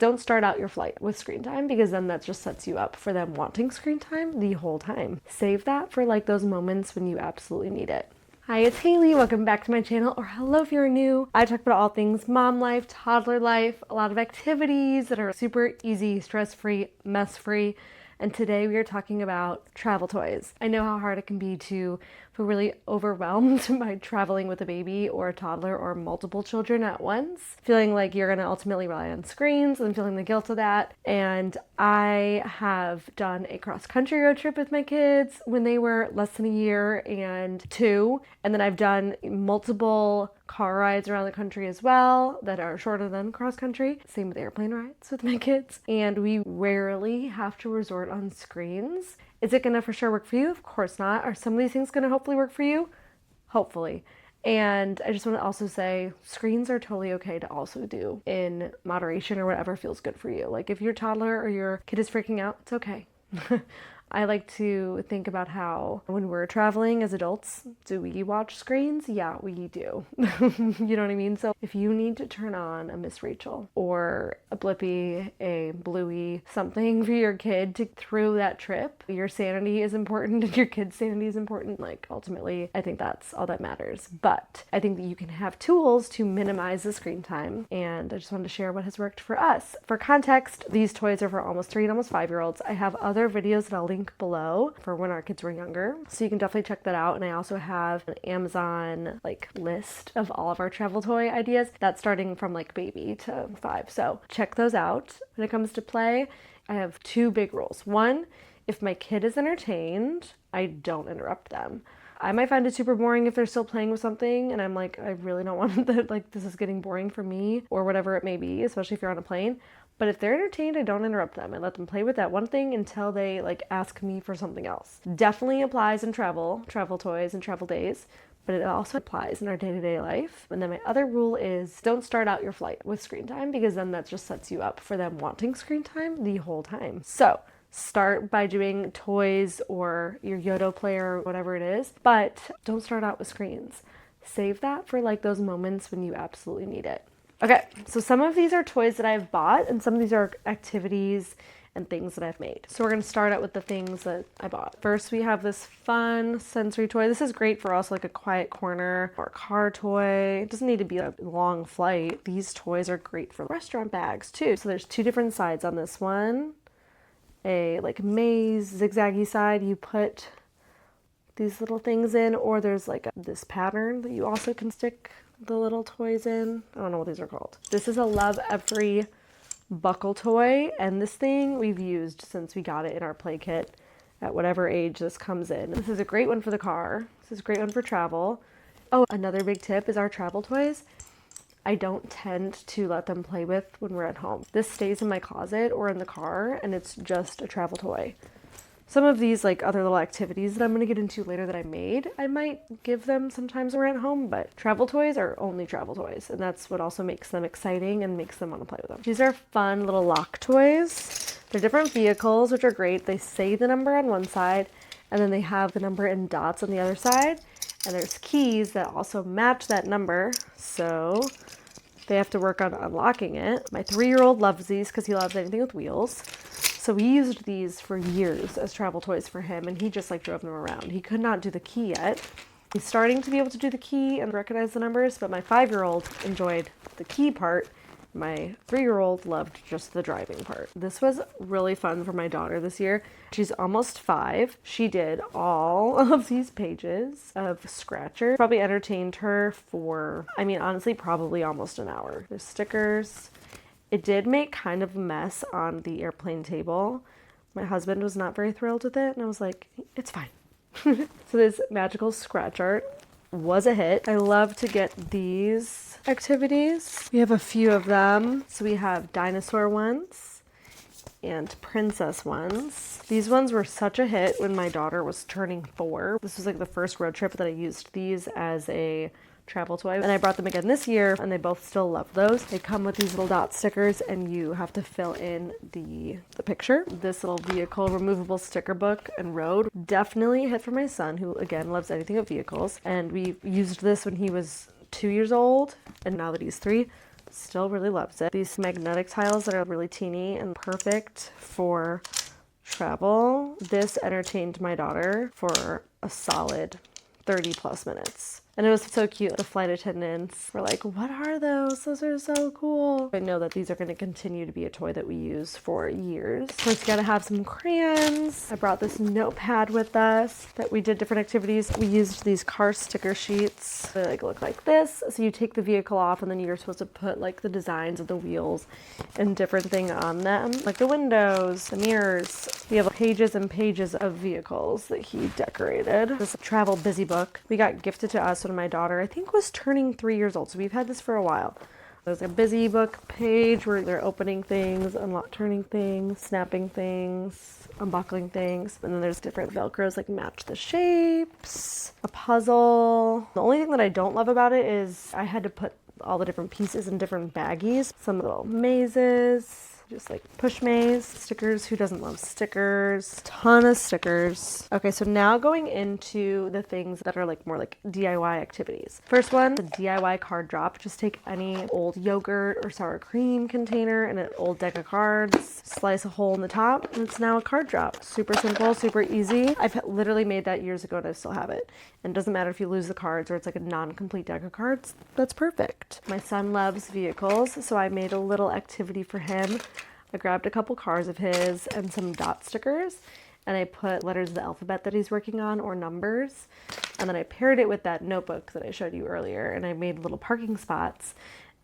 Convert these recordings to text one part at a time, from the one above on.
Don't start out your flight with screen time because then that just sets you up for them wanting screen time the whole time. Save that for like those moments when you absolutely need it. Hi, it's Haley. Welcome back to my channel, or hello if you're new. I talk about all things mom life, toddler life, a lot of activities that are super easy, stress-free, mess-free. And today we are talking about travel toys. I know how hard it can be to feel really overwhelmed by traveling with a baby or a toddler or multiple children at once, feeling like you're gonna ultimately rely on screens and feeling the guilt of that. And I have done a cross-country road trip with my kids when they were less than a year and 2. And then I've done multiple car rides around the country as well that are shorter than cross country. Same with airplane rides with my kids. And we rarely have to resort on screens. Is it gonna for sure work for you? Of course not. Are some of these things gonna hopefully work for you? Hopefully. And I just want to also say screens are totally okay to also do in moderation or whatever feels good for you. Like if your toddler or your kid is freaking out, it's okay. I like to think about how when we're traveling as adults, do we watch screens? Yeah, we do. You know what I mean? So if you need to turn on a Miss Rachel or a Blippi, a Bluey, something for your kid to through that trip, your sanity is important and your kid's sanity is important. Like ultimately, I think that's all that matters. But I think that you can have tools to minimize the screen time. And I just wanted to share what has worked for us. For context, these toys are for almost 3 and almost 5-year-olds. I have other videos that I'll link below for when our kids were younger, so you can definitely check that out. And I also have an Amazon list of all of our travel toy ideas that's starting from baby to 5, so check those out. When it comes to play, I have 2 big rules. One, if my kid is entertained, I don't interrupt them. I might find it super boring if they're still playing with something and I'm like, I really don't want that, this is getting boring for me or whatever it may be, especially if you're on a plane. But if they're entertained, I don't interrupt them. I let them play with that one thing until they ask me for something else. Definitely applies in travel toys and travel days, but it also applies in our day-to-day life. And then my other rule is don't start out your flight with screen time because then that just sets you up for them wanting screen time the whole time. So start by doing toys or your Yodo player or whatever it is, but don't start out with screens. Save that for those moments when you absolutely need it. Okay, so some of these are toys that I've bought and some of these are activities and things that I've made. So we're gonna start out with the things that I bought. First, we have this fun sensory toy. This is great for also a quiet corner or a car toy. It doesn't need to be a long flight. These toys are great for restaurant bags too. So there's 2 different sides on this one. A maze zigzaggy side, you put these little things in, or there's this pattern that you also can stick the little toys in. I don't know what these are called. This is a Love Every buckle toy, and this thing we've used since we got it in our play kit at whatever age this comes in. This is a great one for the car. This is a great one for travel. Oh, another big tip is our travel toys. I don't tend to let them play with when we're at home. This stays in my closet or in the car, and it's just a travel toy. Some of these other little activities that I'm going to get into later that I made, I might give them sometimes when we're at home, but travel toys are only travel toys, and that's what also makes them exciting and makes them want to play with them. These are fun little lock toys. They're different vehicles, which are great. They say the number on one side, and then they have the number in dots on the other side, and there's keys that also match that number, so they have to work on unlocking it. My 3-year-old loves these because he loves anything with wheels. So we used these for years as travel toys for him, and he just drove them around. He could not do the key yet. He's starting to be able to do the key and recognize the numbers, but my 5-year-old enjoyed the key part. My 3-year-old loved just the driving part. This was really fun for my daughter this year. She's almost 5. She did all of these pages of Scratcher. Probably entertained her for, honestly, probably almost an hour. There's stickers. It did make kind of a mess on the airplane table. My husband was not very thrilled with it, and I was like, it's fine. So this magical scratch art was a hit. I love to get these activities. We have a few of them. So we have dinosaur ones and princess ones. These ones were such a hit when my daughter was turning 4. This was the first road trip that I used these as a travel toy, and I brought them again this year, and they both still love those. They come with these little dot stickers, and you have to fill in the picture. This little vehicle removable sticker book and road, definitely a hit for my son, who again loves anything with vehicles, and we used this when he was 2 years old, and now that he's 3, Still really loves it. These magnetic tiles that are really teeny and perfect for travel. This entertained my daughter for a solid 30 plus minutes. And it was so cute. The flight attendants were like, what are those? Those are so cool. I know that these are going to continue to be a toy that we use for years. So it's got to have some crayons. I brought this notepad with us that we did different activities. We used these car sticker sheets. They like look like this. So you take the vehicle off and then you're supposed to put like the designs of the wheels and different things on them, like the windows, the mirrors. We have pages and pages of vehicles that he decorated. This travel busy book we got gifted to us when my daughter, I think, was turning 3 years old. So we've had this for a while. There's a busy book page where they're opening things, turning things, snapping things, unbuckling things. And then there's different Velcros like match the shapes, a puzzle. The only thing that I don't love about it is I had to put all the different pieces in different baggies. Some little mazes. Just like push maze, stickers. Who doesn't love stickers? Ton of stickers. Okay, so now going into the things that are like more like DIY activities. First one, the DIY card drop. Just take any old yogurt or sour cream container and an old deck of cards, slice a hole in the top, and it's now a card drop. Super simple, super easy. I've literally made that years ago and I still have it. And it doesn't matter if you lose the cards or it's like a non-complete deck of cards. That's perfect. My son loves vehicles, so I made a little activity for him. I grabbed a couple cars of his and some dot stickers, and I put letters of the alphabet that he's working on or numbers. And then I paired it with that notebook that I showed you earlier, and I made little parking spots.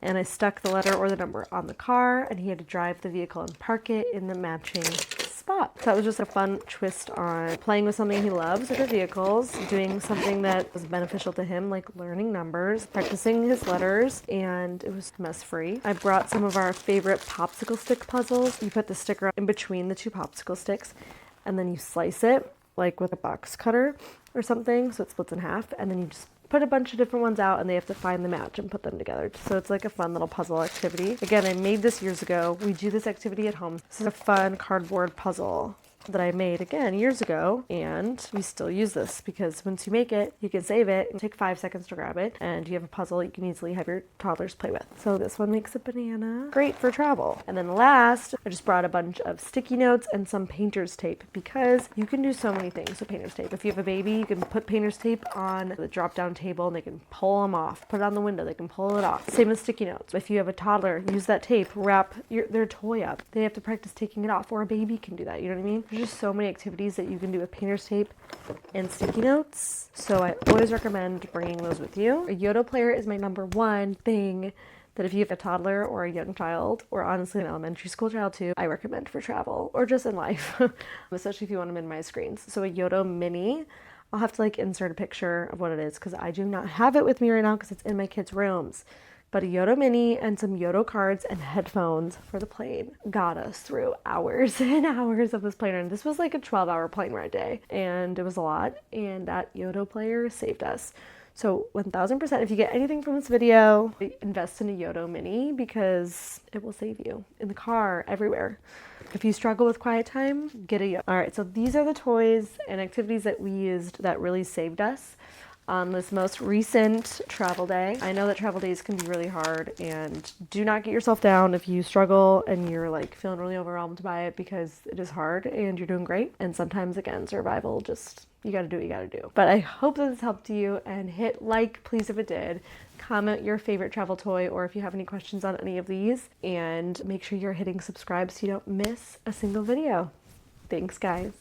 And I stuck the letter or the number on the car, and he had to drive the vehicle and park it in the matching spot. So that was just a fun twist on playing with something he loves, like the vehicles, doing something that was beneficial to him, like learning numbers, practicing his letters, and it was mess-free. I brought some of our favorite popsicle stick puzzles. You put the sticker in between the two popsicle sticks, and then you slice it, like with a box cutter or something, so it splits in half, and then you just put a bunch of different ones out and they have to find the match and put them together. So it's like a fun little puzzle activity. Again, I made this years ago. We do this activity at home. This is a fun cardboard puzzle that I made again years ago, and we still use this because once you make it, you can save it and take 5 seconds to grab it, and you have a puzzle you can easily have your toddlers play with. So this one makes a banana. Great for travel. And then last, I just brought a bunch of sticky notes and some painter's tape because you can do so many things with painter's tape. If you have a baby, you can put painter's tape on the drop-down table and they can pull them off. Put it on the window, they can pull it off. Same with sticky notes. If you have a toddler, use that tape, wrap their toy up. They have to practice taking it off, or a baby can do that, you know what I mean? There's just so many activities that you can do with painter's tape and sticky notes. So I always recommend bringing those with you. A Yoto player is my number one thing that if you have a toddler or a young child, or honestly an elementary school child too, I recommend for travel or just in life, especially if you want to minimize screens. So a Yoto mini, I'll have to like insert a picture of what it is because I do not have it with me right now because it's in my kids' rooms. But a Yoto mini and some Yoto cards and headphones for the plane got us through hours and hours of this plane ride. This was like a 12-hour plane ride day, and it was a lot, and that Yoto player saved us. So 1000%, if you get anything from this video, invest in a Yoto mini because it will save you in the car, everywhere. If you struggle with quiet time, get a Yoto. All right, so these are the toys and activities that we used that really saved us on this most recent travel day. I know that travel days can be really hard, and do not get yourself down if you struggle and you're like feeling really overwhelmed by it because it is hard and you're doing great. And sometimes, again, survival, just you gotta do what you gotta do. But I hope that this helped you, and hit like, please, if it did. Comment your favorite travel toy or if you have any questions on any of these, and make sure you're hitting subscribe so you don't miss a single video. Thanks, guys.